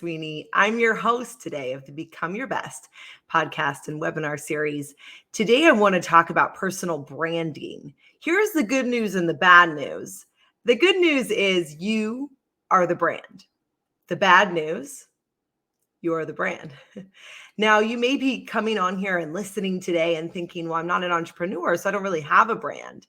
Sweeney. I'm your host today of the Become Your Best podcast and webinar series. Today, I want to talk about personal branding. Here's the good news and the bad news. The good news is you are the brand. The bad news, you are the brand. Now, you may be coming on here and listening today and thinking, well, I'm not an entrepreneur, so I don't really have a brand.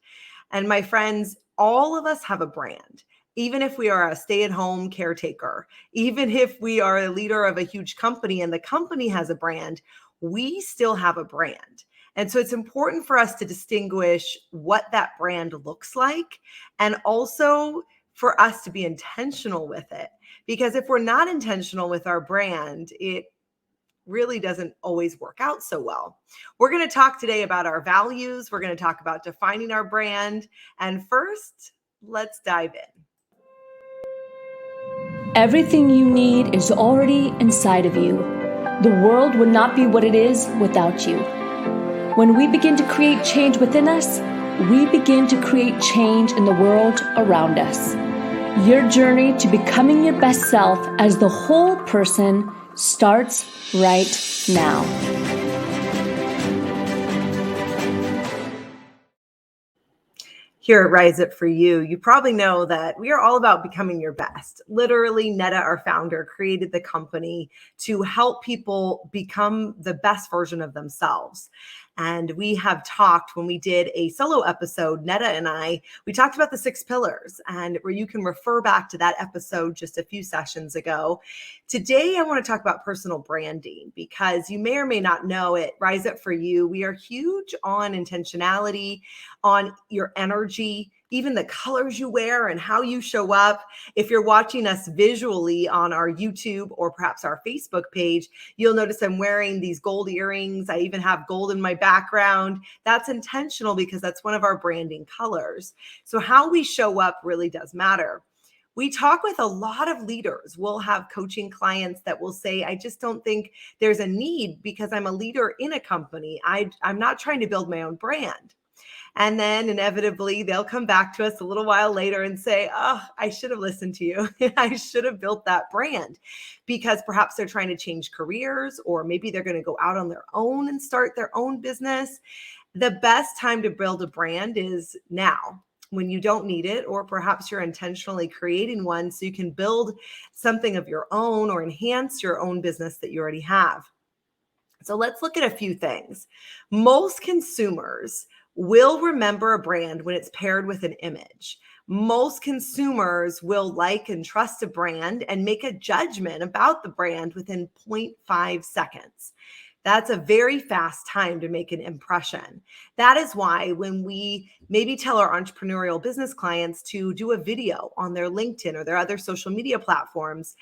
And my friends, all of us have a brand. Even if we are a stay-at-home caretaker, even if we are a leader of a huge company and the company has a brand, we still have a brand. And so it's important for us to distinguish what that brand looks like and also for us to be intentional with it. Because if we're not intentional with our brand, it really doesn't always work out so well. We're going to talk today about our values. We're going to talk about defining our brand. And first, let's dive in. Everything you need is already inside of you. The world would not be what it is without you. When we begin to create change within us, we begin to create change in the world around us. Your journey to becoming your best self as the whole person starts right now. Here at Rise Up For You, you probably know that we are all about becoming your best. Literally, Netta, our founder, created the company to help people become the best version of themselves. And we have talked when we did a solo episode, Netta and we talked about the 6 pillars, and where you can refer back to that episode just a few sessions ago. Today, I want to talk about personal branding because you may or may not know it. Rise Up For You, we are huge on intentionality, on your energy, even the colors you wear and how you show up. If you're watching us visually on our YouTube or perhaps our Facebook page, you'll notice I'm wearing these gold earrings. I even have gold in my background. That's intentional because that's one of our branding colors. So how we show up really does matter. We talk with a lot of leaders. We'll have coaching clients that will say, I just don't think there's a need because I'm a leader in a company. I'm not trying to build my own brand. And then inevitably, they'll come back to us a little while later and say, oh, I should have listened to you. I should have built that brand, because perhaps they're trying to change careers, or maybe they're going to go out on their own and start their own business. The best time to build a brand is now, when you don't need it, or perhaps you're intentionally creating one so you can build something of your own or enhance your own business that you already have. So let's look at a few things. Most consumers will remember a brand when it's paired with an image. Most consumers will like and trust a brand and make a judgment about the brand within 0.5 seconds. That's a very fast time to make an impression. That is why when we maybe tell our entrepreneurial business clients to do a video on their LinkedIn or their other social media platforms,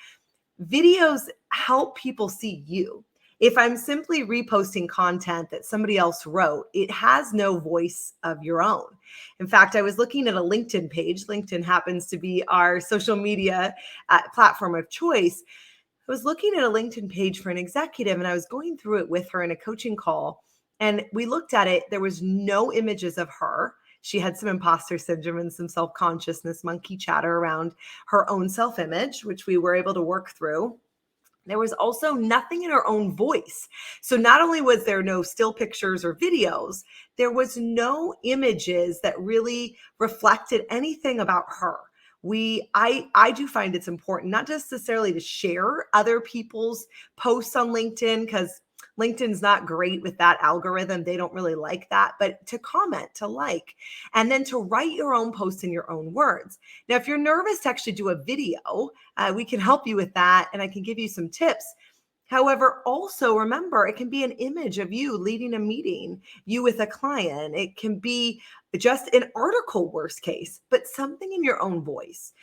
videos help people see you. If I'm simply reposting content that somebody else wrote, it has no voice of your own. In fact, I was looking at a LinkedIn page. LinkedIn happens to be our social media platform of choice. I was looking at a LinkedIn page for an executive, and I was going through it with her in a coaching call. And we looked at it. There was no images of her. She had some imposter syndrome and some self-consciousness, monkey chatter around her own self-image, which we were able to work through. There was also nothing in her own voice. So not only was there no still pictures or videos, there was no images that really reflected anything about her. I do find it's important not necessarily to share other people's posts on LinkedIn, because LinkedIn's not great with that algorithm. They don't really like that, but to comment, to like, and then to write your own post in your own words. Now, if you're nervous to actually do a video, we can help you with that, and I can give you some tips. However, also remember, it can be an image of you leading a meeting, you with a client. It can be just an article, worst case, but something in your own voice.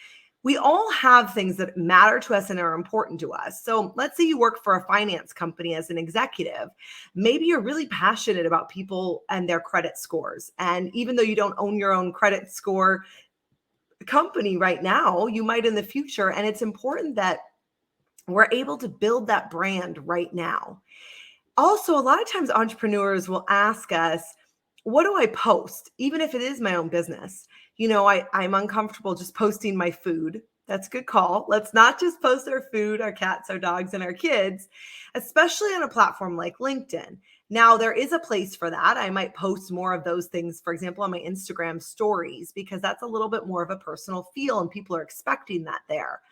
We all have things that matter to us and are important to us. So let's say you work for a finance company as an executive. Maybe you're really passionate about people and their credit scores. And even though you don't own your own credit score company right now, you might in the future. And it's important that we're able to build that brand right now. Also, a lot of times entrepreneurs will ask us, what do I post? Even if it is my own business. I'm uncomfortable just posting my food. That's a good call. Let's not just post our food, our cats, our dogs, and our kids, especially on a platform like LinkedIn. Now, there is a place for that. I might post more of those things, for example, on my Instagram stories, because that's a little bit more of a personal feel and people are expecting that there.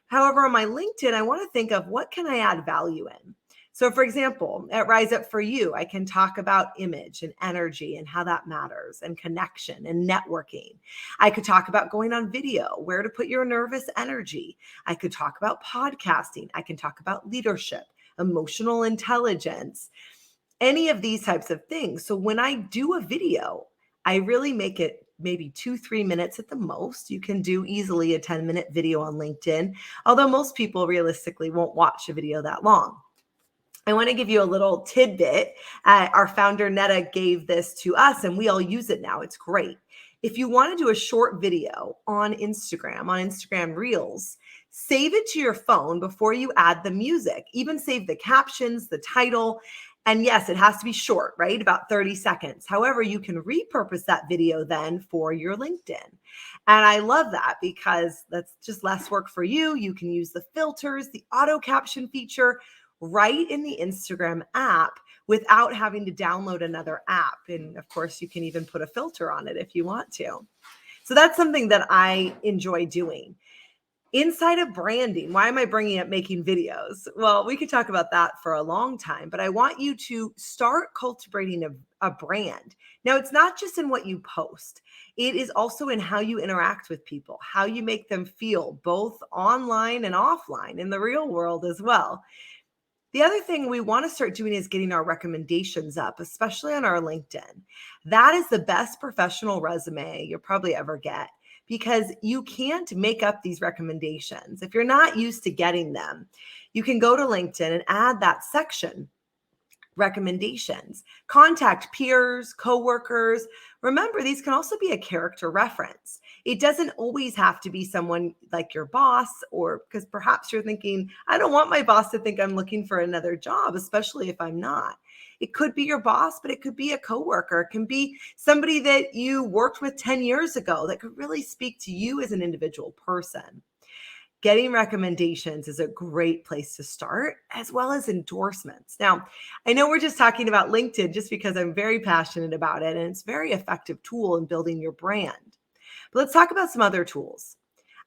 However, on my LinkedIn, I want to think of what can I add value in? So, for example, at Rise Up For You, I can talk about image and energy and how that matters, and connection and networking. I could talk about going on video, where to put your nervous energy. I could talk about podcasting. I can talk about leadership, emotional intelligence, any of these types of things. So, when I do a video, I really make it maybe 2, 3 minutes at the most. You can do easily a 10-minute video on LinkedIn, although most people realistically won't watch a video that long. I want to give you a little tidbit. Our founder, Netta, gave this to us and we all use it now. It's great. If you want to do a short video on Instagram Reels, save it to your phone before you add the music. Even save the captions, the title. And yes, it has to be short, right? About 30 seconds. However, you can repurpose that video then for your LinkedIn. And I love that because that's just less work for you. You can use the filters, the auto caption feature right in the Instagram app without having to download another app. And of course, you can even put a filter on it if you want to. So that's something that I enjoy doing. Inside of branding, why am I bringing up making videos? Well, we could talk about that for a long time, but I want you to start cultivating a brand. Now, it's not just in what you post. It is also in how you interact with people, how you make them feel, both online and offline, in the real world as well. The other thing we want to start doing is getting our recommendations up, especially on our LinkedIn. That is the best professional resume you'll probably ever get because you can't make up these recommendations. If you're not used to getting them, you can go to LinkedIn and add that section. Recommendations, contact peers, coworkers. Remember, these can also be a character reference. It doesn't always have to be someone like your boss, or because perhaps you're thinking, I don't want my boss to think I'm looking for another job, especially if I'm not. It could be your boss, but it could be a coworker. It can be somebody that you worked with 10 years ago that could really speak to you as an individual person. Getting recommendations is a great place to start, as well as endorsements. Now, I know we're just talking about LinkedIn just because I'm very passionate about it, and it's a very effective tool in building your brand. But let's talk about some other tools.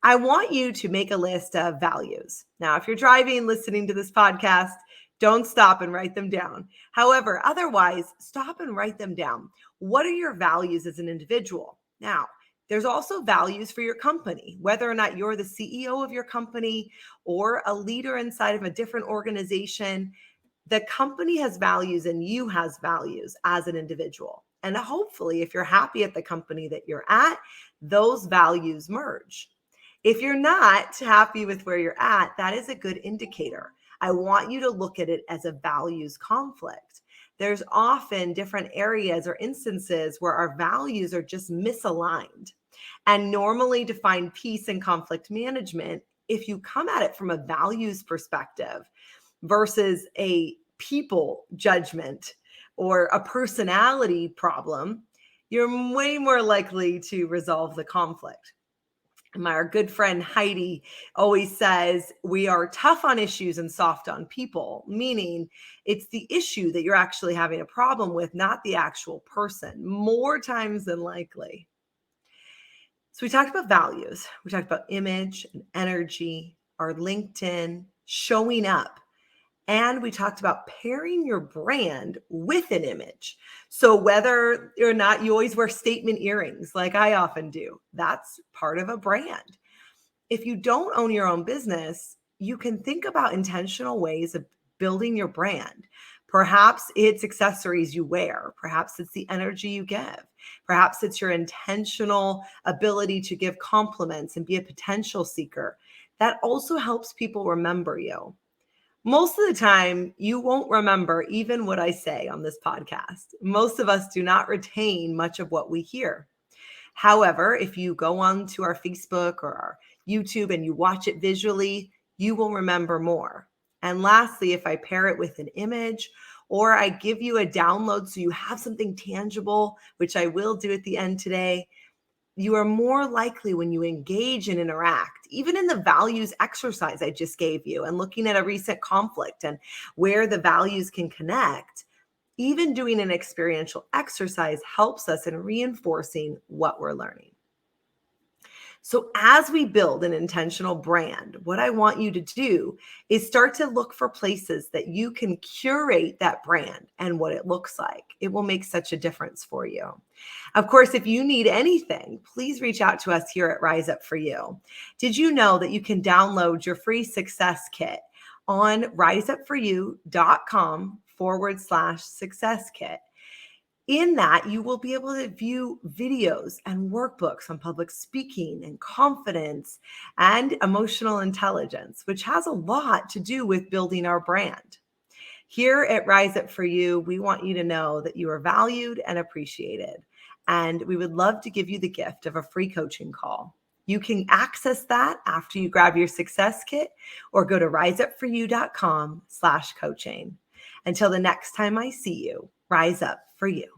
I want you to make a list of values. Now, if you're driving, listening to this podcast, don't stop and write them down. However, otherwise, stop and write them down. What are your values as an individual? Now, there's also values for your company, whether or not you're the CEO of your company or a leader inside of a different organization. The company has values and you has values as an individual. And hopefully, if you're happy at the company that you're at, those values merge. If you're not happy with where you're at, that is a good indicator. I want you to look at it as a values conflict. There's often different areas or instances where our values are just misaligned. And normally to find peace and conflict management, if you come at it from a values perspective versus a people judgment or a personality problem, you're way more likely to resolve the conflict. My good friend Heidi always says we are tough on issues and soft on people, meaning it's the issue that you're actually having a problem with, not the actual person, more times than likely. So we talked about values. We talked about image and energy, our LinkedIn, showing up. And we talked about pairing your brand with an image. So whether or not you always wear statement earrings, like I often do, that's part of a brand. If you don't own your own business, you can think about intentional ways of building your brand. Perhaps it's accessories you wear. Perhaps it's the energy you give. Perhaps it's your intentional ability to give compliments and be a potential seeker. That also helps people remember you. Most of the time, you won't remember even what I say on this podcast. Most of us do not retain much of what we hear. However, if you go on to our Facebook or our YouTube and you watch it visually, you will remember more. And lastly, if I pair it with an image or I give you a download so you have something tangible, which I will do at the end today, You are more likely when you engage and interact, even in the values exercise I just gave you, and looking at a recent conflict and where the values can connect. Even doing an experiential exercise helps us in reinforcing what we're learning. So, as we build an intentional brand, what I want you to do is start to look for places that you can curate that brand and what it looks like. It will make such a difference for you. Of course, if you need anything, please reach out to us here at Rise Up For You. Did you know that you can download your free success kit on riseupforyou.com/success kit? In that, you will be able to view videos and workbooks on public speaking and confidence and emotional intelligence, which has a lot to do with building our brand. Here at Rise Up For You, we want you to know that you are valued and appreciated. And we would love to give you the gift of a free coaching call. You can access that after you grab your success kit or go to riseupforyou.com/coaching. Until the next time I see you, rise up for you.